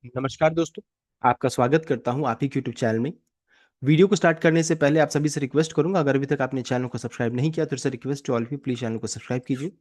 नमस्कार दोस्तों। आपका स्वागत करता हूं आप ही यूट्यूब चैनल में। वीडियो को स्टार्ट करने से पहले आप सभी से रिक्वेस्ट करूंगा, अगर अभी तक आपने चैनल को सब्सक्राइब नहीं किया तो sir request to all of you, please channel को सब्सक्राइब कीजिए।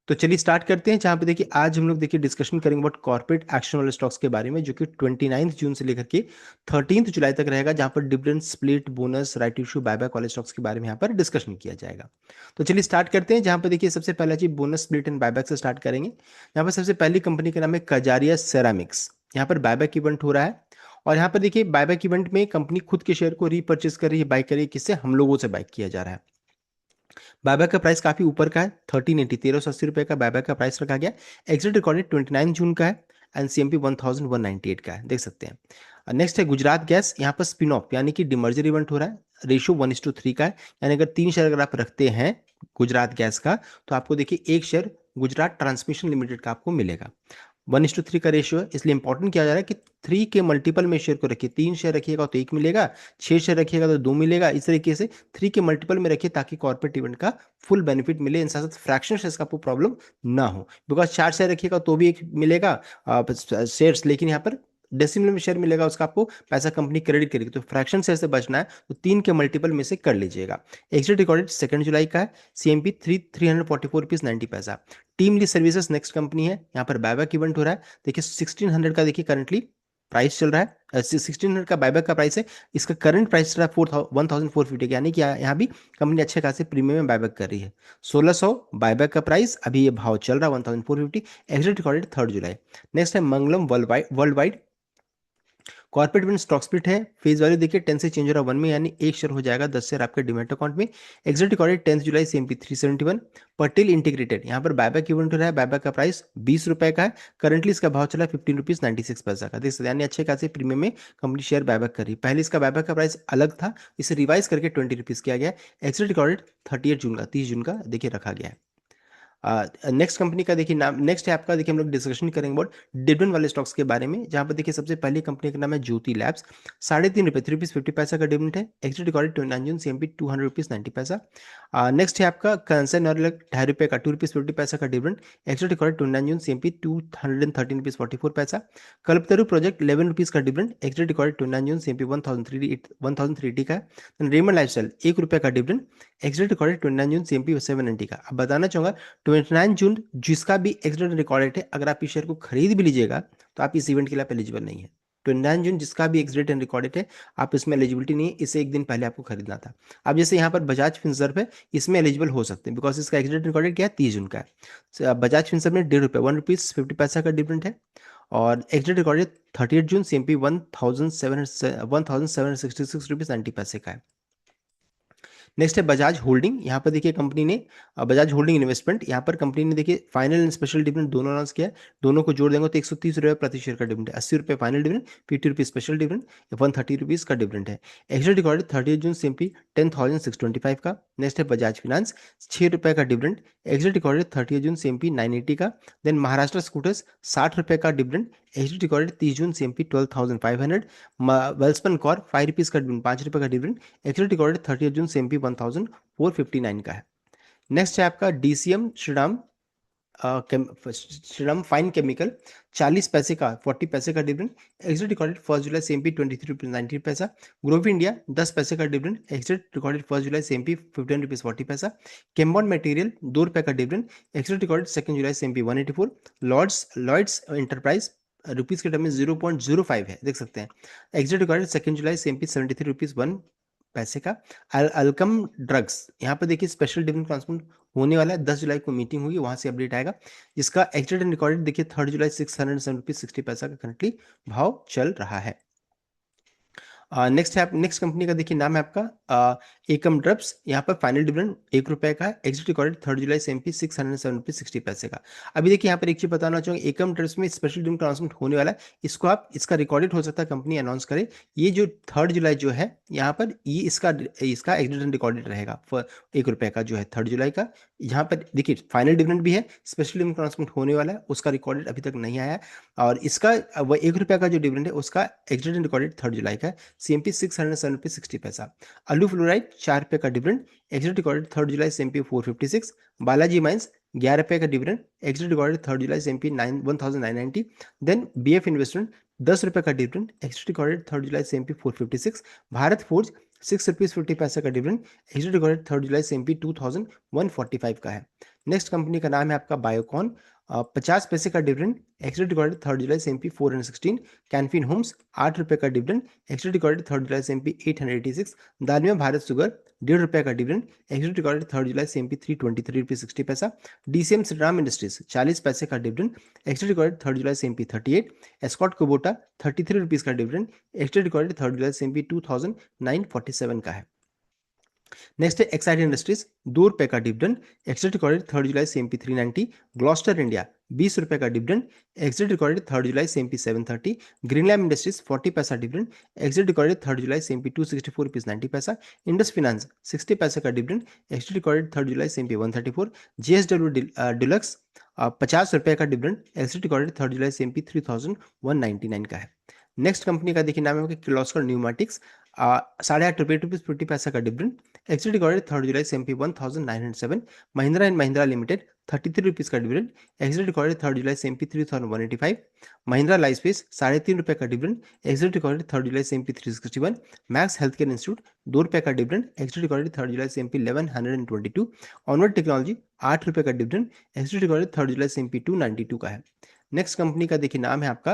तो चलिए स्टार्ट करते हैं। जहां पे देखिए आज हम लोग देखिए डिस्कशन करेंगे अबाउट कॉर्पोरेट एक्शन वाले स्टॉक्स के बारे में, जो कि 29 जून से लेकर के 13 जुलाई तक रहेगा, जहां पर dividend, split, bonus, right issue, buyback वाले स्टॉक्स के बारे में यहाँ पर डिस्कशन किया जाएगा। तो चलिए स्टार्ट करते हैं। जहां पर देखिए सबसे पहला चीज बोनस, स्प्लिट एंड बायबैक से स्टार्ट करेंगे। यहाँ पर सबसे पहली कंपनी का नाम है कजारिया सेरामिक्स। यहाँ पर बायबैक इवेंट हो रहा है, और यहाँ पर देखिए बायबैक इवेंट में कंपनी खुद के शेयर को रीपर्चेस कर रही है, बाय कर रही है। किससे? हम लोगों से बाय किया जा रहा है। बायबैक का प्राइस काफी ऊपर का है, 1380, 1380 रुपए का बायबैक का प्राइस रखा गया। एग्जिट रिकॉर्डेड 29 जून का है, एंड सीएमपी 1198 का है, देख सकते हैं। नेक्स्ट है गुजरात गैस। यहाँ पर स्पिन ऑफ यानी कि डिमर्जर इवेंट हो रहा है। रेशियो 1:3 का है, यानी अगर 3 शेयर अगर आप रखते हैं गुजरात गैस का, तो आपको देखिए एक शेयर गुजरात ट्रांसमिशन लिमिटेड का आपको मिलेगा। 1:3 का रेशियो है, इसलिए इंपॉर्टेंट किया जा रहा है कि 3 के मल्टीपल में शेयर को रखिए। 3 शेयर रखिएगा तो 1 मिलेगा, 6 शेयर रखिएगा तो 2 मिलेगा। इस तरीके से 3 के मल्टीपल में रखिए, ताकि कॉर्पोरेट इवेंट का फुल बेनिफिट मिले। इन साथ साथ फ्रैक्शन शेयर्स का आपको प्रॉब्लम ना हो, बिकॉज 4 शेयर रखिएगा तो भी एक मिलेगा शेयर्स, लेकिन यहाँ पर डेसिमल में शेयर मिलेगा, उसका आपको पैसा कंपनी क्रेडिट करेगी। तो फ्रैक्शन शेयर से बचना है तो 3 के मल्टीपल में से कर लीजिएगा। एग्जिट रिकॉर्डेड 2 जुलाई का है, सीएमपी 344 रुपीज 90 पैसा। Team lease services next company है। यहाँ पर बायबैक इवेंट हो रहा है। देखिए 1600 का देखिए करंटली प्राइस चल रहा है। 1600 का बायबैक का प्राइस है। इसका करंट प्राइस चल रहा है 1450, यानी कि यहाँ भी कंपनी अच्छे खासे प्रीमियम में बायबैक कर रही है। 1600 बायबैक का प्राइस, अभी ये भाव चल रहा है 1450। एग्जिट रिकॉर्डेड 3 जुलाई। नेक्स्ट है Mangalam world wide. Corporate win stock split है। फेज वैल्यू देखिए 10 से चेंज हो रहा है 1 में, यानी एक शेयर हो जाएगा 10 शेयर आपके डिमेट अकाउंट में। एग्जिट रिकॉर्डेड 10 जुलाई, सीएमपी 371। पटेल इंटीग्रेटेड, यहाँ पर बायबैक इवेंट हो रहा है। बायबैक का प्राइस 20 रुपए का है। करंटली इसका भाव चला है 15 रुपीज 96 पैसा का, देख सकते हैं। यानी अच्छे खासे प्रीमियम में कंपनी शेयर बायबैक कर रही है। पहले इसका बायबैक का प्राइस अलग था, इसे रिवाइज करके 20 रुपीज किया गया। एग्जिट रिकॉर्डेड 30 जून का, 30 जून का देखिए रखा गया है। नेक्स्ट कंपनी का देखिए नाम, नेक्स्ट है आपका, देखिए हम लोग डिस्कशन करेंगे अबाउट डिविडेंड वाले स्टॉक्स के बारे में। जहां पर देखिए सबसे पहली कंपनी का नाम है ज्योति लैब्स। 3.5 रुपये, 3 रुपीज 50 पैसा का डिविडेंड है। एक्सिट रिकॉर्डेड 29 जून, सीएमपी 200 रुपीज 90 पैसा। नेक्स्ट है आपका कंसर्न और 2.5 रुपये का 2 रुपीज 50 पैसा का डिविडेंड। एक्सिट रिकॉर्डेड 29 जून, सीएमपी 213 रुपीज 44 पैसा। कल्पतरु प्रोजेक्ट 11 रुपीज का डिविडेंड। एक्सिट रिकॉर्डेड 29 जून, सीएमपी 1003 का है। रेमंड लाइफस्टाइल 1 रुपये का डिविडेंड। एक्सिट रिकॉर्डेड 29 जून, सीएमपी 790 का। अब बताना चाहूंगा 29 जून जिसका भी एक्सीडेंट रिकॉर्डेड है, अगर आप इस शेयर को खरीद भी लीजिएगा तो आप इस इवेंट के लिए आप एलिजिबल नहीं है। 29 जून जिसका भी एक्सीडेंट रिकॉर्डेड है, आप इसमें एलिजिबिलिटी नहीं है, इसे एक दिन पहले आपको खरीदना था। अब जैसे यहाँ पर बजाज फिनसर्व है, इसमें एलिजिबल हो सकते हैं, बिकॉज इसका एक्सीडेंट रिकॉर्डेड क्या है, 30 जून का है। बजाज फिनसर्व में 1.5 रुपये, 1 रुपीज 50 पैसा का डिफरेंट है। और एक्सीडेंट रिकॉर्डेड 30 जून, सीएमपी 1766 रुपीज 90 पैसे का है। नेक्स्ट है बजाज होल्डिंग। यहाँ पर देखिए कंपनी ने बजाज होल्डिंग इन्वेस्टमेंट, यहाँ पर कंपनी ने देखिए फाइनल एंड स्पेशल डिविडेंड दोनों अनाउंस किया है। दोनों को जोड़ देंगे तो 130 रुपये प्रति शेयर का डिविडेंड है। 80 रुपये final dividend, 50 rupees special dividend, 130 rupees का डिविडेंड है। एक्सिट रिकॉर्डेड 30 जून, सीएमपी 10,625 का। नेक्स्ट है बजाज फिनांस, 6 रुपये का डिविडेंड। एक्सिट रिकॉर्डेड 30 जून, सीएमपी 980 का। देन महाराष्ट्र स्कूटर्स 60 रुपये का डिविडेंड। एक्सिट रिकॉर्डेड 30 जून, सीएमपी 12,500। वेल्सपन कॉर 5 रुपीज का डिविडेंड, 5 रुपये का डिविडेंड। एक्सिट रिकॉर्डेड 30 जून, सीएमपी 1459 का है। नेक्स्ट है आपका DCM Shriram, Shriram fine chemical, 40 पैसे का, 40 पैसे का डिविडेंड। एक्सिट रिकॉर्डेड 1 जुलाई, सीएमपी 23 रुपीज 90 पैसा। ग्रोव इंडिया 10 पैसे का डिविडेंड। एक्सिट रिकॉर्डेड 1 जुलाई, सीएमपी 15 रुपीज 40 पैसा। केम्बॉन मटेरियल 2 रुपये का डिविडेंड। एक्सिट रिकॉर्डेड 2 जुलाई, सीएमपी 184। लॉर्ड्स एंटरप्राइज रुपीज के टर्म में 0.05 है, देख सकते हैं। एक्सिट रिकॉर्डेड 2 जुलाई, सीएमपी 73 रुपीज 1 पैसे का। अल्कम ड्रग्स, यहाँ पर देखिए स्पेशल डिविडेंड ट्रांसफर होने वाला है। 10 जुलाई को मीटिंग होगी, वहां से अपडेट आएगा। जिसका एक्सिट एंड रिकॉर्डेड देखिए 3 जुलाई, 607 रुपीज 60 पैसा का करंटली भाव चल रहा है। नेक्स्ट है नेक्स्ट कंपनी का देखिए नाम है आपका एकम ड्रग्स। यहाँ पर फाइनल डिविडेंड 1 रुपये का है। एक्सिट रिकॉर्डेड 3 जुलाई, सीएमपी 607 रुपीज 60 पैसे का। अभी देखिए यहाँ पर एक चीज बताना चाहूंगा, एकम ड्रग्स में स्पेशल डिविडेंड अनाउंसमेंट होने वाला है। इसको आप, इसका रिकॉर्डेड हो सकता है कंपनी अनाउंस करे। ये जो 3 जुलाई जो है, यहाँ पर ये इसका इसका एक्सिट रिकॉर्डेड रहेगा 1 रुपये का जो है 3 जुलाई का। यहाँ पर देखिए फाइनल डिविडेंड भी है, स्पेशल डिविडेंड अनाउंसमेंट होने वाला है, उसका रिकॉर्डेड अभी तक नहीं आया है। और इसका वह 1 रुपये का जो डिविडेंड है, उसका एक्सिट रिकॉर्डेड 3 जुलाई का है। सीएमपी 607 रुपीज 60 पैसा। आलू फ्लोराइड 4 रुपये का डिविडेंड। एक्सिट रिकॉर्डेड 3 जुलाई, सीएमपी 456। बालाजी माइंस 11 रुपये का डिविडेंड। एक्सिट रिकॉर्डेड 3 जुलाई, सीएमपी 1990। देन बीएफ इन्वेस्टमेंट ₹10 का डिविडेंड एक्स रिकॉर्डेड 3 जुलाई से एमपी 456। भारत फोर्ज ₹6.50 का डिविडेंड एक्स रिकॉर्डेड 3 जुलाई से एमपी 2145 का है। नेक्स्ट कंपनी का नाम है आपका बायोकॉन, 50 पैसे का डिविडेंड एक्स रिकॉर्डेड 3 जुलाई से एमपी 416। कैनफिन होम्स ₹8 का डिविडेंड एक्स रिकॉर्डेड 3 जुलाई से एमपी 886। दालमिया भारत शुगर ₹1.5 का डिविडेंड एक्स रिकॉर्डेड 3 जुलाई से एमपी 323.60। डीसीएम श्रीराम इंडस्ट्रीज 40 पैसे का डिविडेंड एक्स रिकॉर्डेड 3 जुलाई से एमपी 38। एस्कॉट कुबोटा ₹33 का डिविडेंड एक्स रिकॉर्डेड 3 जुलाई से एमपी 2947 का है। नेक्स्ट है एक्साइड इंडस्ट्रीज ₹2 का डिविडेंड एक्सिट रिकॉर्डेड 3 जुलाई से एमपी 390। ग्लॉस्टर इंडिया ₹20 का डिविडेंड एक्सिट रिकॉर्डेड 3 जुलाई से एमपी 730। ग्रीनलैंड इंडस्ट्रीज 40 पैसा डिविडेंड एक्सिट रिकॉर्डेड 3 जुलाई से एमपी 264.90। इंडस फिनांस 60 पैसे का डिविडेंड एक्सिट रिकॉर्डेड 3 जुलाई से एमपी 134। जेएसडब्ल्यू डिलक्स ₹50 का डिविडेंड एक्सिट रिकॉर्डेड 3 जुलाई से एमपी 3199 का है। नेक्स्ट कंपनी का देखिए नाम है किर्लोस्कर न्यूमेटिक्स, ₹8.50 का डिविडेंड एक्सिट रिकॉर्डेड 3 जुलाई से MP 1907। Mahindra and Mahindra limited ₹33 का डिविडेंड एक्सिट रिकॉर्डेड 3 जुलाई से एमपी 3185। महिंद्रा लाइफस्पेस ₹3.5 का डिविडेंड एक्सिट रिकॉर्डेड 3 जुलाई से MP 361। Max health care institute ₹2 का डिविडेंड एक्सिट रिकॉर्डेड 3 जुलाई से एमपी 1122। ऑनवर्ड टेक्नोलॉजी ₹8 का डिविडेंड एक्सिट रिकॉर्डेड 3 जुलाई से एमपी 292 का है। नेक्स्ट कंपनी का देखिए नाम है आपका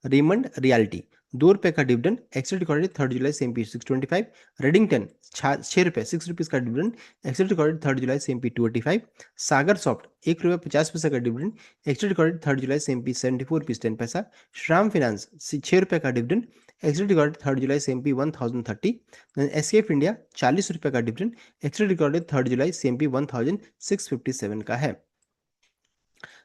रेमंड रियल्टी, ₹2 का डिविडेंड एक्सिट रिकॉर्डेड 3 जुलाई से एमपी 625। रेडिंगटन ₹6 का डिविडेंड एक्सिट रिकॉर्डेड 3 जुलाई से एमपी 285। सागर सॉफ्ट ₹1.50 का डिविडेंड एक्सिट रिकॉर्डेड 3 जुलाई से एमपी 74.10। श्राम फाइनेंस ₹6 का डिविडेंड एक्सिट रिकॉर्डेड 3 जुलाई से एमपी 1030। एसकेएफ इंडिया ₹40 का डिविडेंड एक्सिट रिकॉर्डेड 3 जुलाई से एमपी 1657 का है।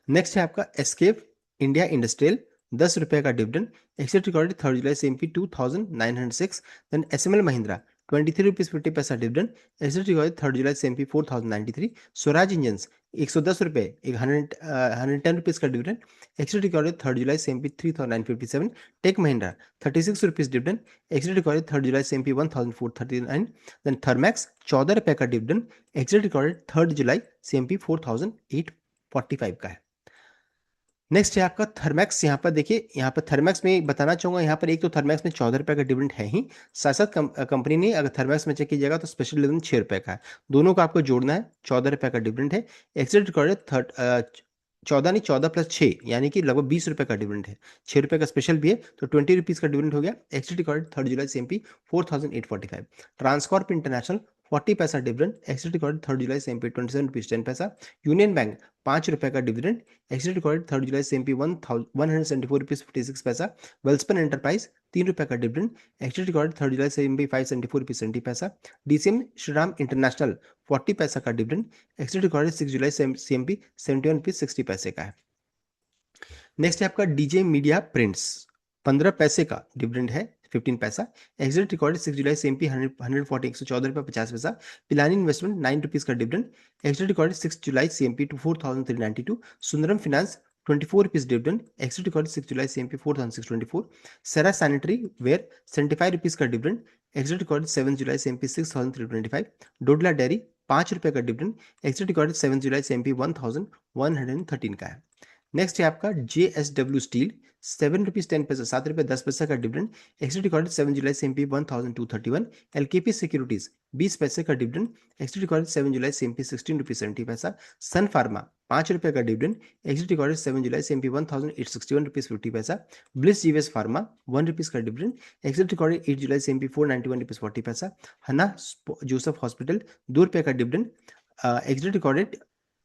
नेक्स्ट है आपका एस्केप इंडिया इंडस्ट्रियल ₹10 का डिविडेंड एक्सिट रिकॉर्डेड 3 जुलाई से MP 2906। Then SML Mahindra ₹23.50 dividend exit recorded 3 जुलाई से एमपी 4093। स्वराज इंजन्स ₹110 ₹110 का डिविडेंड एक्सिट रिकॉर्डेड 3 जुलाई से MP 3957। Tech Mahindra ₹36 dividend exit recorded 3 जुलाई से एमपी 1439। देन थर्मैक्स ₹14 का डिविडेंड एक्सिट रिकॉर्डेड 3 जुलाई से एमपी 4845 का है। नेक्स्ट है आपका थर्मैक्स। यहाँ पर देखिए, यहाँ पर थर्मैक्स में बताना चाहूंगा, यहाँ पर एक तो थर्मैक्स में ₹14 का डिविडेंड है ही, साथ साथ कंपनी ने अगर थर्मैक्स में चेक कीजिएगा तो स्पेशल डिविडेंड ₹6 का है। दोनों को आपको जोड़ना है। ₹14 का डिविडेंड है एक्सिट रिकॉर्डेड 14 नहीं 14 प्लस 6 यानी कि लगभग ₹20 का डिविडेंड है। ₹6 का स्पेशल भी है तो ₹20 का डिविडेंड हो गया। एक्सिट रिकॉर्डेड 3 जुलाई से एमपी 4845। ट्रांसकॉर्प इंटरनेशनल 40 पैसा डिविडेंड एक्सिट रिकॉर्डेड 3 जुलाई से एमपी 27.10। यूनियन बैंक ₹5 का डिविडेंड एक्सिट रिकॉर्डेड 3 जुलाई से एमपी 174.56। वेल्सपन एंटरप्राइज ₹3 का डिविडेंड एक्सिट रिकॉर्डेड 3 जुलाई से एमपी 574.70। डीसीएम श्रीराम इंटरनेशनल 40 पैसा का डिविडेंड एक्सिट रिकॉर्डेड 6 जुलाई से एमपी 71.60 का है। नेक्स्ट है आपका डीजे मीडिया प्रिंट्स, 15 पैसे का डिविडेंड है 15 पैसा एक्सिट रिकॉर्डेड 6 जुलाई से एमपी 114 पिलानी इन्वेस्टमेंट ₹9 का डिविडेंड एक्सिट रिकॉर्डेड 6 जुलाई से MP 4392। Sundaram finance ₹24 dividend exit recorded 6 जुलाई से एमपी 4624। सेरा सैनिटरी वेयर ₹75 का डिविडेंड एक्सिट रिकॉर्डेड 7 जुलाई से एमपी 6325। डोडला डेयरी ₹5 का डिविडेंड एक्सिट रिकॉर्डेड 7 जुलाई से एमपी 1113 का है। नेक्स्ट है आपका JSW स्टील ₹7.10 ₹7.10 का डिविडेंड एक्सिट रिकॉर्डेड 7 जुलाई से एमपी 1231। LKP सिक्योरिटीज 20 पैसे का डिविडेंड एक्सिट रिकॉर्डेड 7 जुलाई से एमपी ₹16.70। सन फार्मा ₹5 का डिविडेंड एक्सिट रिकॉर्डेड 7 जुलाई से एमपी 1861.50। ब्लिस जीवीएस फार्मा ₹1 का डिविडेंड एक्सिट रिकॉर्डेड 8 जुलाई से एमपी 491.40। हन्ना जोसेफ हॉस्पिटल ₹2 का डिविडेंड एक्सिट रिकॉर्डेड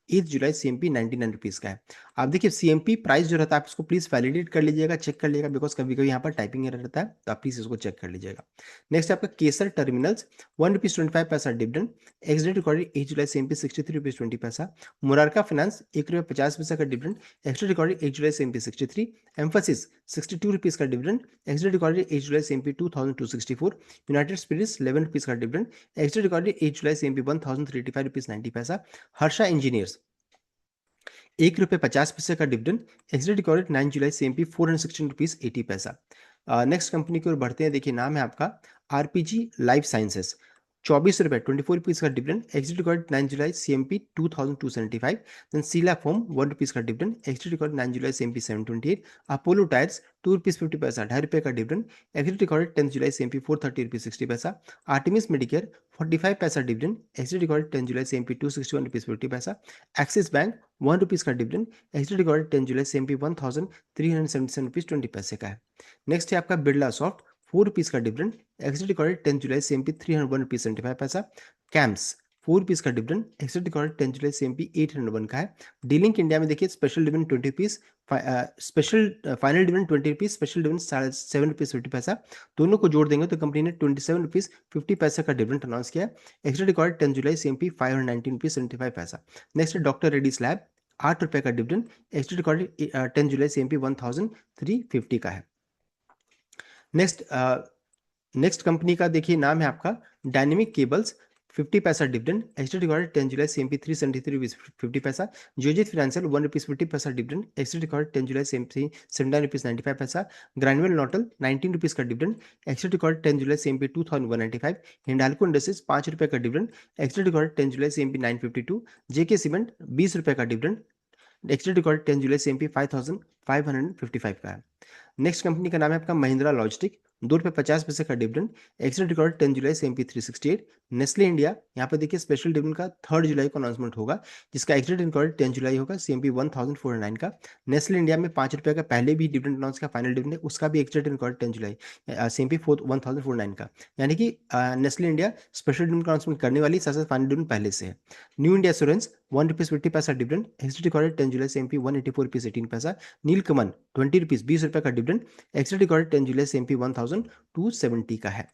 8 जुलाई सीएमपी ₹99 का है। आप देखिए सीएमपी प्राइस जो रहता है आप इसको प्लीज वैलिडेट कर लीजिएगा, चेक कर लीजिएगा, बिकॉज कभी कभी यहाँ पर टाइपिंग एरर रहता है, तो आप प्लीज इसको चेक कर लीजिएगा। नेक्स्ट आपका केसर टर्मिनल्स ₹1.25 डिविडेंड एक्सिट रिकॉर्डेड 8 जुलाई सीएमपी ₹63.20। मुरारका फाइनेंस ₹1.50 का डिविडेंड एक्सिट रिकॉर्डेड 8 जुलाई सीएमपी 63। एम्फोसिस ₹62 का डिविडेंड एक्सिट रिकॉर्डेड 8 जुलाई सीएमपी 2264। यूनाइटेड स्पिरिट्स ₹11 का डिविडेंड एक्सिट रिकॉर्डेड 8 जुलाई सीएमपी 1385.90। हर्षा इंजीनियर्स ₹1.50 का डिविडेंड एक्सिट रिकॉर्डेड 9 जुलाई से एमपी 416.80। नेक्स्ट कंपनी की ओर बढ़ते हैं। देखिए नाम है आपका आरपीजी लाइफ साइंसेस, ₹24 ₹24 का डिविडेंड एग्जिट रिकॉर्ड 9 जुलाई CMP 2275. देन Sheela Foam ₹1 का डिविडेंड एग्जिट रिकॉर्ड 9 जुलाई CMP 728. अपोलो टायर्स ₹2.50 ₹2.5 का डिविडेंड एग्जिट रिकॉर्ड 10 जुलाई CMP 430 ₹60. आर्टिमिस मेडिकेयर 45 पैसा डिविडेंड एग्जिट रिकॉर्ड 10 जुलाई CMP 261 एक्सिस बैंक ₹1 का डिविडेंड एग्जिट रिकॉर्ड 10 जुलाई CMP 1377 ₹20 का है. Next है आपका Birla soft ₹4 का dividend exit recorded 10 जुलाई CMP 301 camps ₹4 का डिविडेंड एग्जिट रिकॉर्डेड 10 जुलाई CMP 801 का है. डीलिंक इंडिया में देखिए special dividend ₹20, special final dividend ₹20, special dividend ₹7.50. दोनों को जोड़ देंगे तो कंपनी ने ₹27.50 का डिविडेंड अनाउंस किया. एग्जिट रिकॉर्डेड 10 जुलाई CMP 519.75. Next doctor Reddy's lab ₹8 का डिविडेंड एग्जिट रिकॉर्डेड 10 जुलाई CMP 1350 का है. नेक्स्ट कंपनी का देखिए नाम है आपका dynamic cables, ₹50 dividend exit recorded 10 जुलाई CMP 373.50. Geojit financial ₹1.50 dividend exit recorded 10 जुलाई CMP 79.95. ग्रैनुअल नोटल ₹19 का डिविडेंड एग्जिट रिकॉर्डेड 10 जुलाई CMP 2195. हिंडाल्को इंडस्ट्रीज ₹5 का डिविडेंड एग्जिट रिकॉर्डेड 10 जुलाई CMP 952. जेके सीमेंट ₹20 का डिविडेंड एग्जिट रिकॉर्डेड 10 जुलाई CMP 5555 का है. नेक्स्ट कंपनी का नाम है आपका महिंद्रा लॉजिस्टिक, ₹2.50 का डिविडेंड एग्जिट रिकॉर्ड 10 जुलाई CMP 368. नेस्ले इंडिया यहाँ पे देखिए स्पेशल डिविडेंड का 3 जुलाई को अनाउंसमेंट होगा जिसका एग्जिट रिकॉर्ड 10 जुलाई होगा CMP 1409 का. नेस्ले इंडिया में ₹5 का पहले भी डिविडेंड अनाउंस का फाइनल डिविडेंड उसका भी एग्जिट रिकॉर्ड 10 जुलाई CMP 1409 का. यानी कि नेस्ले इंडिया स्पेशल डिविडेंड का अनाउंसमेंट करने वाली साथ साथ फाइनल डिविडेंड पहले से है. New India assurance ₹1.50 dividend exit record 10 जुलाई CMP 184.18. नीलकमल ₹20 का डिविडेंड एग्जिट रिकॉर्ड 10 जुलाई CMP 1270 का है.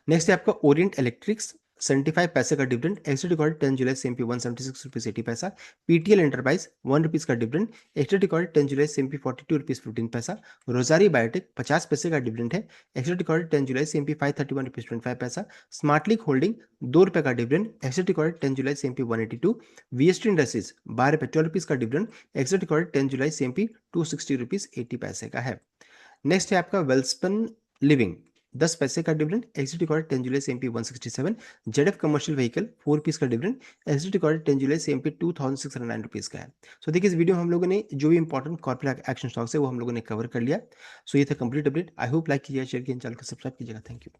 नेक्स्ट है आपका ओरिएंट इलेक्ट्रिक्स ₹75 का डिविडेंड एग्जिट रिकॉर्ड 10 जुलाई CMP 176.80. पीटीएल एंटरप्राइज ₹1 का डिविडेंड एग्जिट रिकॉर्ड 10 जुलाई CMP 42.15. रोजारी बायोटेक ₹50 का डिविडेंड है एग्जिट रिकॉर्ड 10 जुलाई CMP 531.25. स्मार्टलिंक होल्डिंग ₹2 का डिविडेंड एग्जिट रिकॉर्ड 10 जुलाई CMP 182. वीएसटी इंडस्ट्रीज ₹12 का डिविडेंड एग्जिट रिकॉर्ड 10 जुलाई CMP 260.80 का है. नेक्स्ट है आपका वेल्सपन लिविंग ₹10 का डिविडेंड एग्जिट रिकॉर्ड 10 जुलाई CMP 167. जेडएफ कमर्शियल व्हीकल ₹4 का डिविडेंड एग्जिट रिकॉर्ड 10 जुलाई CMP 2609 का है. सो देखिए इस वीडियो में हम लोगों ने जो भी इंपॉर्टेंट कॉर्पोरेट एक्शन स्टॉक्स है वो हम लोगों ने कवर कर लिया. सो ये था complete update. I hope like कीजिएगा, शेयर कीजिए, चैनल को सब्सक्राइब कीजिएगा. Thank you.